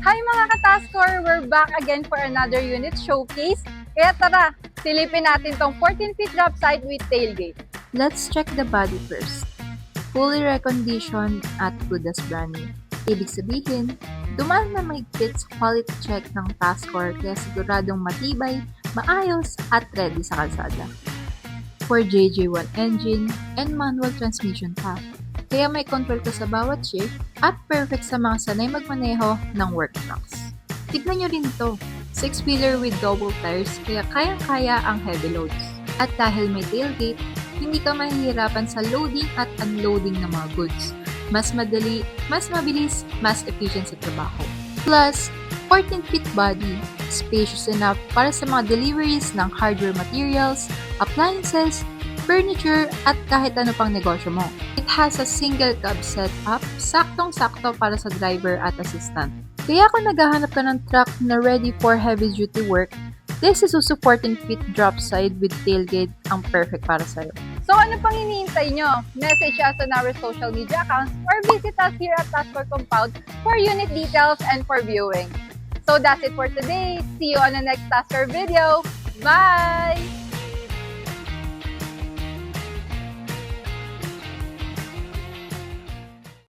Hi mga ka-Taskor! We're back again for another unit showcase. Kaya tara, silipin natin tong 14-feet drop side with tailgate. Let's check the body first. Fully reconditioned at good as brand new. Ibig sabihin, dumaan na mahigpit sa quality check ng Taskor kaya siguradong matibay, maayos at ready sa kalsada. For JJ1 engine and manual transmission pa. Kaya may control ka sa bawat shift at perfect sa mga sanay magmaneho ng work trucks. Tignan nyo rin to, 6-wheeler with double tires kaya kayang-kaya ang heavy loads. At dahil may tailgate, hindi ka mahihirapan sa loading at unloading ng mga goods. Mas madali, mas mabilis, mas efficient sa trabaho. Plus, 14-feet body, spacious enough para sa mga deliveries ng hardware materials, appliances, furniture, at kahit ano pang negosyo mo. It has a single cab setup, saktong-sakto para sa driver at assistant. Kaya kung naghahanap ka ng truck na ready for heavy-duty work, this Isuzu 14-feet drop side with tailgate ang perfect para sa'yo. So ano pang hinihintay nyo? Message us on our social media accounts or visit us here at Taskor Compound for unit details and for viewing. So that's it for today. See you on the next Taskor video. Bye!